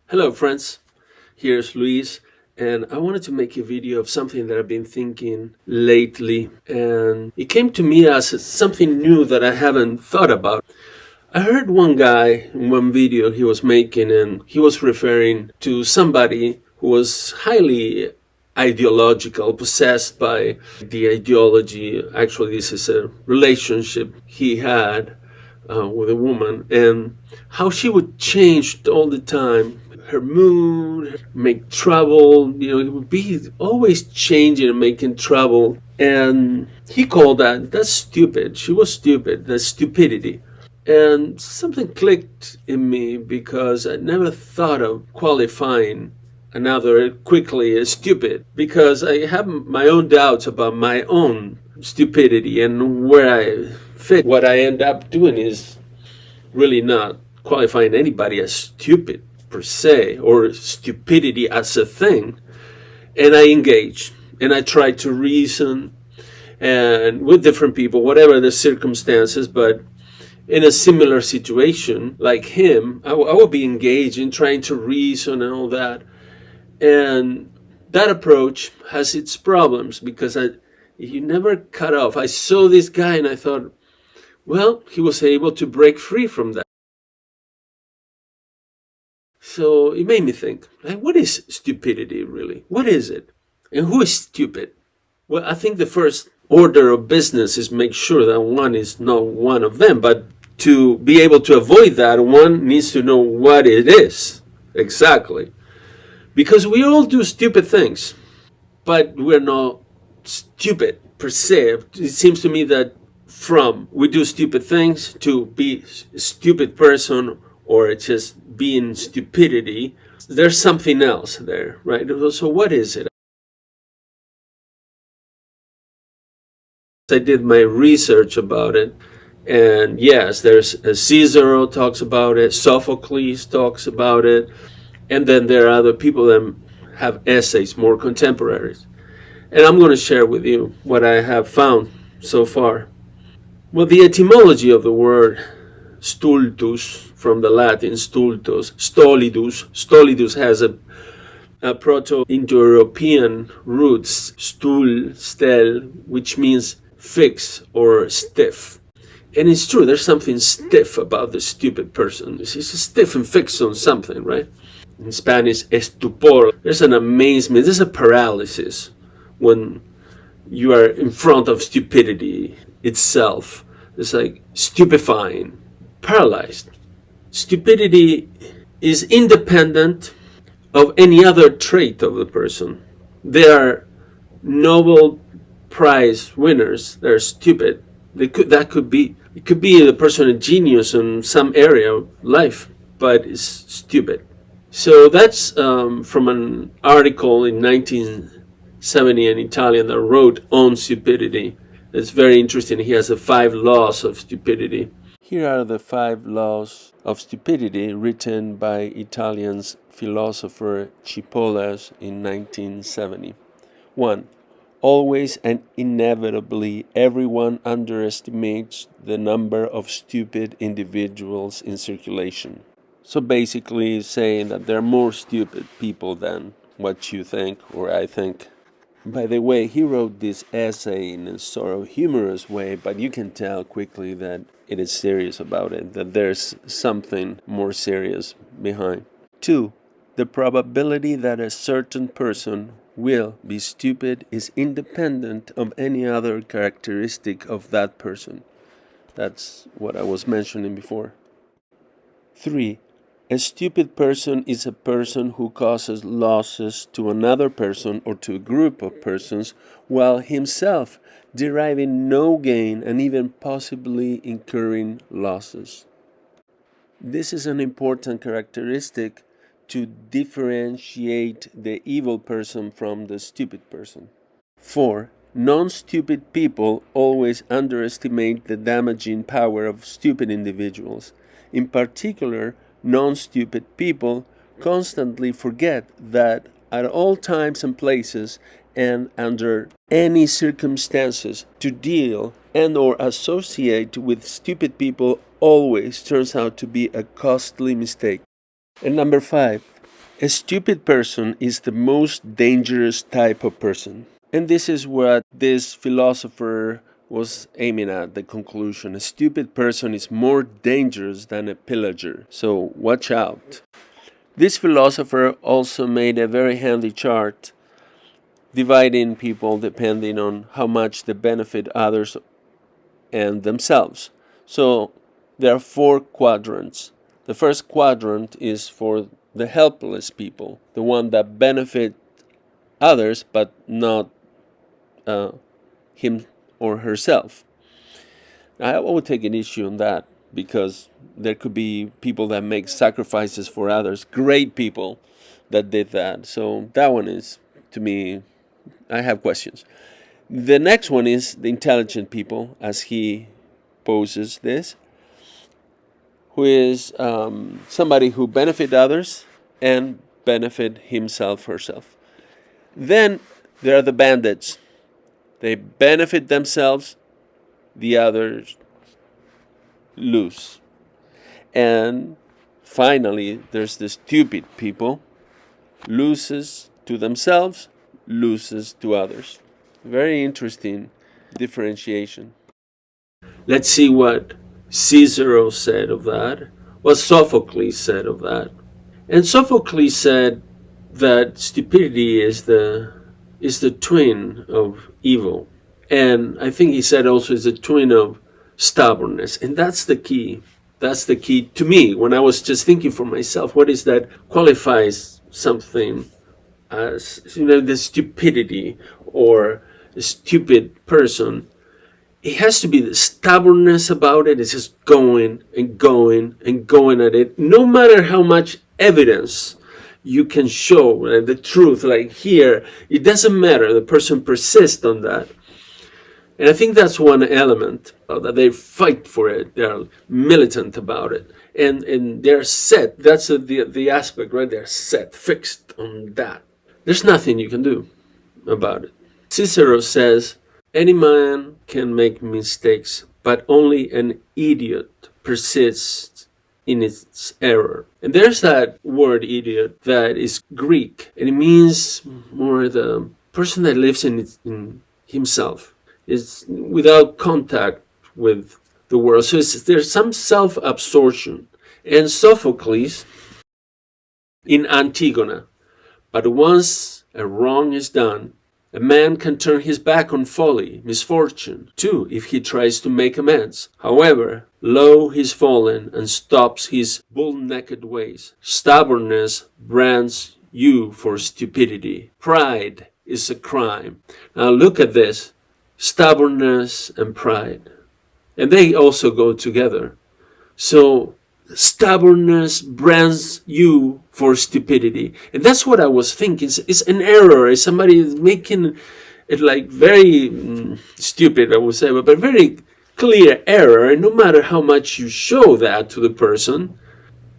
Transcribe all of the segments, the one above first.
Hello friends, here's Luis, and I wanted to make a video of something that I've been thinking lately, and it came to me as something new that I haven't thought about. I heard one guy in one video he was making, and he was referring to somebody who was highly ideological, possessed by the ideology. Actually, this is a relationship he had with a woman, and how she would change all the time. Her mood, make trouble, it would be always changing and making trouble. And he called that's stupid. She was stupid. That's stupidity. And something clicked in me because I never thought of qualifying another quickly as stupid, because I have my own doubts about my own stupidity and where I fit. What I end up doing is really not qualifying anybody as stupid per se, or stupidity as a thing. And I engage and I try to reason and with different people, whatever the circumstances, but in a similar situation like him, I will be engaged in trying to reason and all that. And that approach has its problems because you never cut off. I saw this guy and I thought, well, he was able to break free from that. So it made me think, like, what is stupidity really? What is it? And who is stupid? Well, I think the first order of business is make sure that one is not one of them. But to be able to avoid that, one needs to know what it is exactly. Because we all do stupid things, but we're not stupid per se. It seems to me that from we do stupid things to be a stupid person or just being stupidity, there's something else there, right? So what is it? I did my research about it, and yes, there's Cicero talks about it, Sophocles talks about it, and then there are other people that have essays, more contemporaries. And I'm going to share with you what I have found so far. Well, the etymology of the word stultus, from the Latin stultus, stolidus has a Proto-Indo-European roots, stul, stel, which means fix or stiff. And it's true, there's something stiff about the stupid person. It's stiff and fixed on something, right? In Spanish, estupor. There's an amazement, there's a paralysis when you are in front of stupidity itself. It's like stupefying, paralyzed. Stupidity is independent of any other trait of the person. There are Nobel Prize winners that are stupid. It could be the person a genius in some area of life, but is stupid. So that's from an article in 1970, an Italian that wrote on stupidity. It's very interesting. He has the 5 laws of stupidity. Here are the 5 laws of stupidity written by Italian philosopher Cipolla in 1970. 1. Always and inevitably, everyone underestimates the number of stupid individuals in circulation. So basically saying that there are more stupid people than what you think or I think. By the way, he wrote this essay in a sort of humorous way, but you can tell quickly that it is serious about it, that there's something more serious behind. 2. The probability that a certain person will be stupid is independent of any other characteristic of that person. That's what I was mentioning before. 3. A stupid person is a person who causes losses to another person or to a group of persons while himself deriving no gain and even possibly incurring losses. This is an important characteristic to differentiate the evil person from the stupid person. 4. Non-stupid people always underestimate the damaging power of stupid individuals. In particular, non-stupid people constantly forget that at all times and places and under any circumstances to deal and or associate with stupid people always turns out to be a costly mistake. And number 5, A stupid person is the most dangerous type of person. And this is what this philosopher was aiming at, the conclusion. A stupid person is more dangerous than a pillager, so watch out. This philosopher also made a very handy chart dividing people depending on how much they benefit others and themselves. So there are 4 quadrants. The first quadrant is for the helpless people, the one that benefit others but not him or herself. I would take an issue on that because there could be people that make sacrifices for others, great people that did that. So that one is, to me, I have questions. The next one is the intelligent people, as he poses this, who is somebody who benefit others and benefit himself or herself. Then there are the bandits. They benefit themselves, the others lose. And finally, there's the stupid people, loses to themselves, loses to others. Very interesting differentiation. Let's see what Cicero said of that, what Sophocles said of that. And Sophocles said that stupidity is the twin of evil. And I think he said also it's a twin of stubbornness. And that's the key. That's the key to me when I was just thinking for myself, what is that qualifies something as, the stupidity or a stupid person. It has to be the stubbornness about it. It's just going and going and going at it, no matter how much evidence you can show the truth. Like here, it doesn't matter. The person persists on that. And I think that's one element that they fight for it. They're militant about it. And they're set. That's the aspect, right? They're set, fixed on that. There's nothing you can do about it. Cicero says, any man can make mistakes, but only an idiot persists in its error. And there's that word idiot that is Greek, and it means more the person that lives in himself, is without contact with the world. So there's some self-absorption. And Sophocles in Antigona, but once a wrong is done, a man can turn his back on folly, misfortune, too, if he tries to make amends. However, lo, he's fallen and stops his bull-necked ways. Stubbornness brands you for stupidity. Pride is a crime. Now look at this. Stubbornness and pride. And they also go together. So stubbornness brands you for stupidity. And that's what I was thinking. It's an error. It's somebody making it like very stupid, I would say, but very clear error. And no matter how much you show that to the person,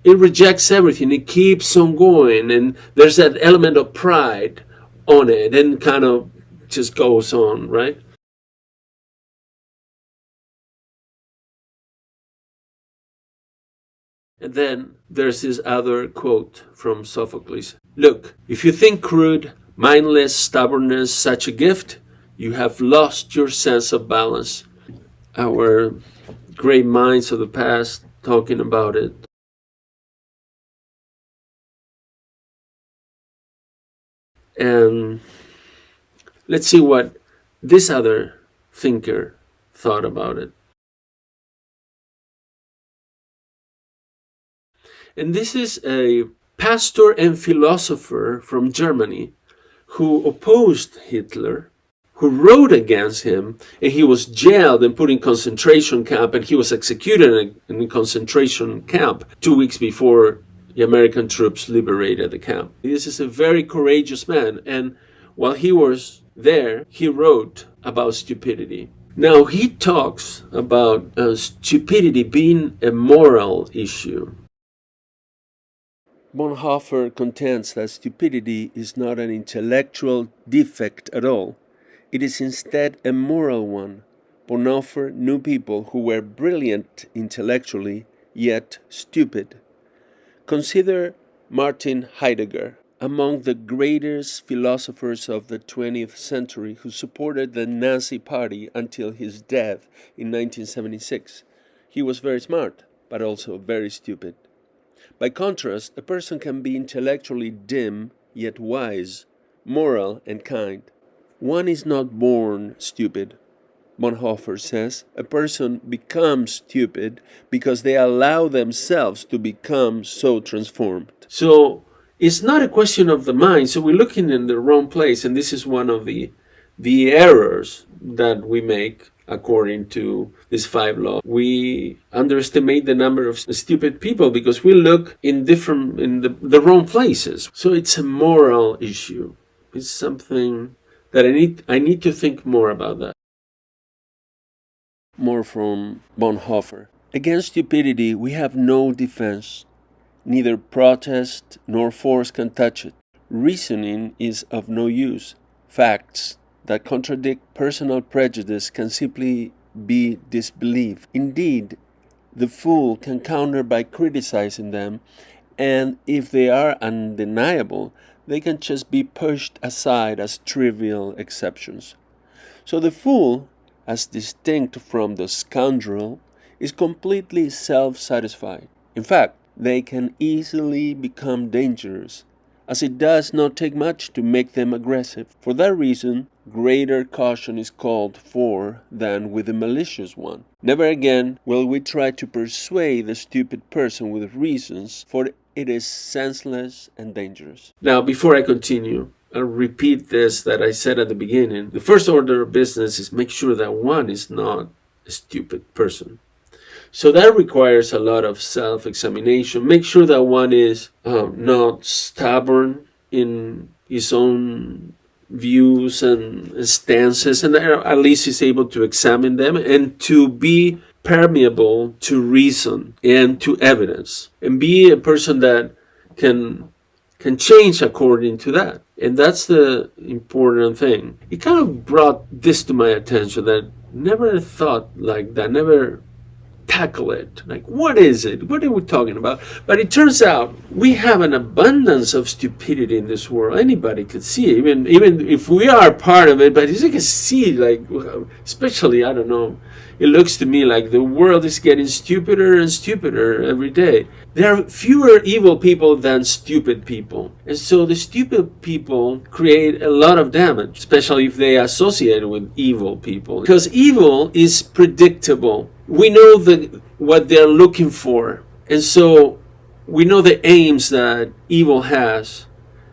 it rejects everything. It keeps on going. And there's that element of pride on it and kind of just goes on, right? And then there's this other quote from Sophocles. Look, if you think crude, mindless stubbornness such a gift, you have lost your sense of balance. Our great minds of the past talking about it. And let's see what this other thinker thought about it. And this is a pastor and philosopher from Germany who opposed Hitler, who wrote against him, and he was jailed and put in concentration camp, and he was executed in a concentration camp 2 weeks before the American troops liberated the camp. This is a very courageous man, and while he was there, he wrote about stupidity. Now he talks about stupidity being a moral issue. Bonhoeffer contends that stupidity is not an intellectual defect at all. It is instead a moral one. Bonhoeffer knew people who were brilliant intellectually, yet stupid. Consider Martin Heidegger, among the greatest philosophers of the 20th century, who supported the Nazi Party until his death in 1976. He was very smart, but also very stupid. By contrast, a person can be intellectually dim, yet wise, moral, and kind. One is not born stupid. Bonhoeffer says a person becomes stupid because they allow themselves to become so transformed. So it's not a question of the mind. So we're looking in the wrong place, and this is one of the errors that we make according to these 5 laws. We underestimate the number of stupid people because we look in the wrong places. So it's a moral issue. It's something that I need to think more about that. More from Bonhoeffer. Against stupidity, we have no defense. Neither protest nor force can touch it. Reasoning is of no use. Facts that contradict personal prejudice can simply be disbelieved. Indeed, the fool can counter by criticizing them, and if they are undeniable, they can just be pushed aside as trivial exceptions. So the fool, as distinct from the scoundrel, is completely self-satisfied. In fact, they can easily become dangerous, as it does not take much to make them aggressive. For that reason, greater caution is called for than with the malicious one. Never again will we try to persuade the stupid person with reasons, for it is senseless and dangerous. Now, before I continue, I'll repeat this that I said at the beginning. The first order of business is make sure that one is not a stupid person. So that requires a lot of self-examination. Make sure that one is not stubborn in his own views and stances, and at least is able to examine them and to be permeable to reason and to evidence, and be a person that can change according to that. And that's the important thing. It kind of brought this to my attention that never thought like that, never tackle it. Like, what is it? What are we talking about? But it turns out we have an abundance of stupidity in this world. Anybody could see it, even if we are part of it. But as you can see, like, especially, I don't know, it looks to me like the world is getting stupider and stupider every day. There are fewer evil people than stupid people. And so the stupid people create a lot of damage, especially if they associate with evil people. Because evil is predictable. We know what they're looking for. And so we know the aims that evil has.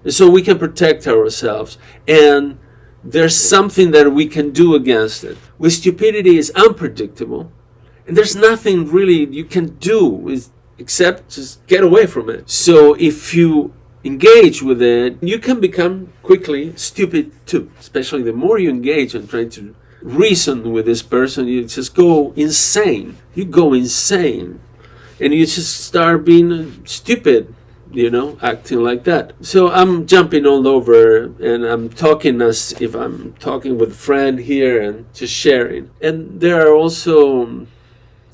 And so we can protect ourselves. And there's something that we can do against it. With stupidity, is unpredictable. And there's nothing really you can do except just get away from it. So if you engage with it, you can become quickly stupid too. Especially the more you engage in trying to reason with this person, you just go insane. You go insane. And you just start being stupid, acting like that. So I'm jumping all over, and I'm talking as if I'm talking with a friend here and just sharing. And there are also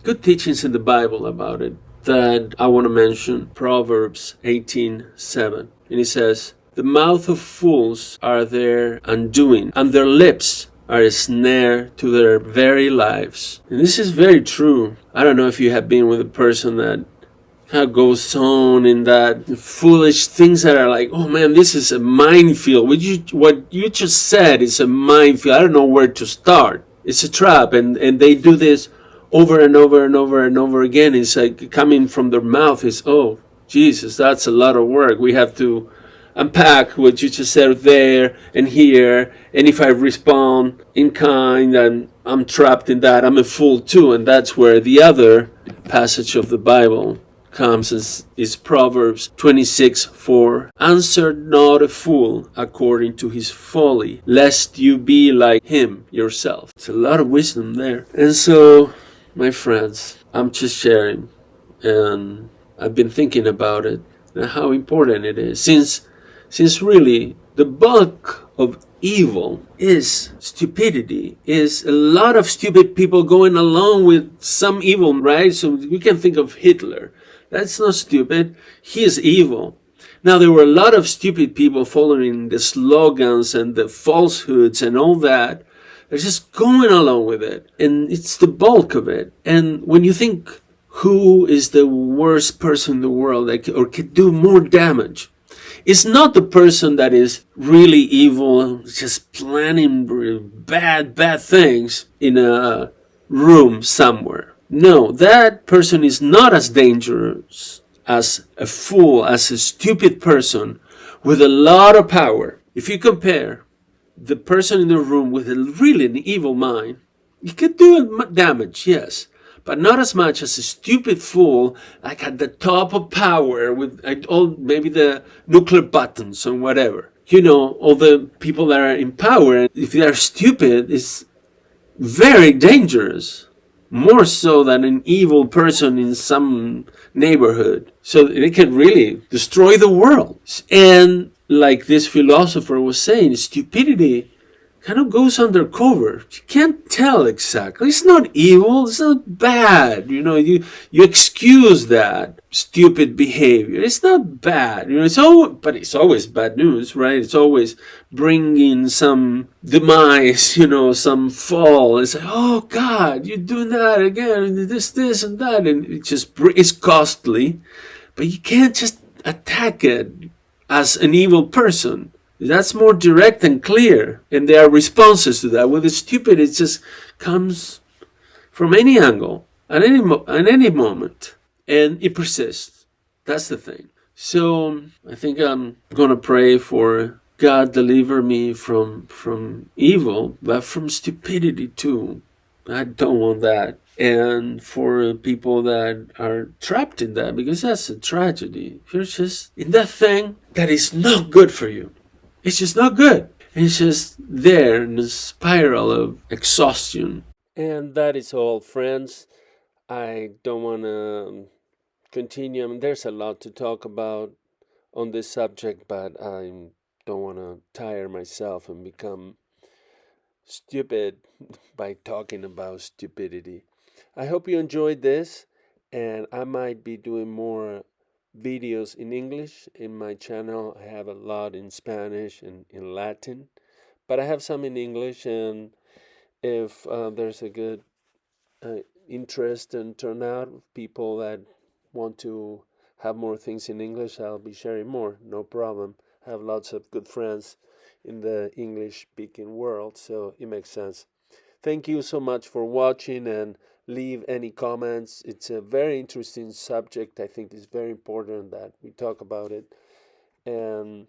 good teachings in the Bible about it that I want to mention. Proverbs 18:7. And it says, "The mouth of fools are their undoing, and their lips are a snare to their very lives." And this is very true. I don't know if you have been with a person that goes on in that foolish things that are like, oh man, this is a minefield. What you just said is a minefield. I don't know where to start. It's a trap. And they do this over and over and over and over again. It's like coming from their mouth is, oh, Jesus, that's a lot of work. We have to unpack what you just said there and here. And if I respond in kind, and I'm trapped in that, I'm a fool too. And that's where the other passage of the Bible comes, is Proverbs 26:4. "Answer not a fool according to his folly, lest you be like him yourself." It's a lot of wisdom there. And so, my friends, I'm just sharing, and I've been thinking about it and how important it is, since really the bulk of evil is stupidity, is a lot of stupid people going along with some evil, right? So we can think of Hitler. That's not stupid. He is evil. Now, there were a lot of stupid people following the slogans and the falsehoods and all that. They're just going along with it. And it's the bulk of it. And when you think who is the worst person in the world or could do more damage, it's not the person that is really evil, just planning bad things in a room somewhere. No, that person is not as dangerous as a fool, as a stupid person with a lot of power. If you compare the person in the room with a really an evil mind, he could do damage, yes, but not as much as a stupid fool, like at the top of power with all maybe the nuclear buttons or whatever. You know, all the people that are in power, if they are stupid, is very dangerous, more so than an evil person in some neighborhood. So they can really destroy the world. And like this philosopher was saying, stupidity kind of goes undercover. You can't tell exactly. It's not evil. It's not bad. You know, you excuse that stupid behavior. It's not bad. You know, but it's always bad news, right? It's always bringing some demise. You know, some fall. It's like, oh God, you're doing that again. This, and that, and it's costly. But you can't just attack it as an evil person. That's more direct and clear, and there are responses to that. With the stupid, it just comes from any angle, at any moment, and it persists. That's the thing. So I think I'm gonna pray for God deliver me from evil, but from stupidity too. I don't want that. And for people that are trapped in that, because that's a tragedy. You're just in that thing that is not good for you. It's just not good. It's just there in a spiral of exhaustion. And that is all, friends. I don't want to continue. I mean, there's a lot to talk about on this subject, but I don't want to tire myself and become stupid by talking about stupidity. I hope you enjoyed this, and I might be doing more videos in English in my channel. I have a lot in Spanish and in Latin, but I have some in English, and if there's a good interest and turnout of people that want to have more things in English, I'll be sharing more, no problem. I have lots of good friends in the English speaking world, so it makes sense. Thank you so much for watching, and leave any comments. It's a very interesting subject. I think it's very important that we talk about it. And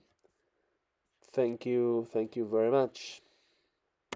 thank you very much.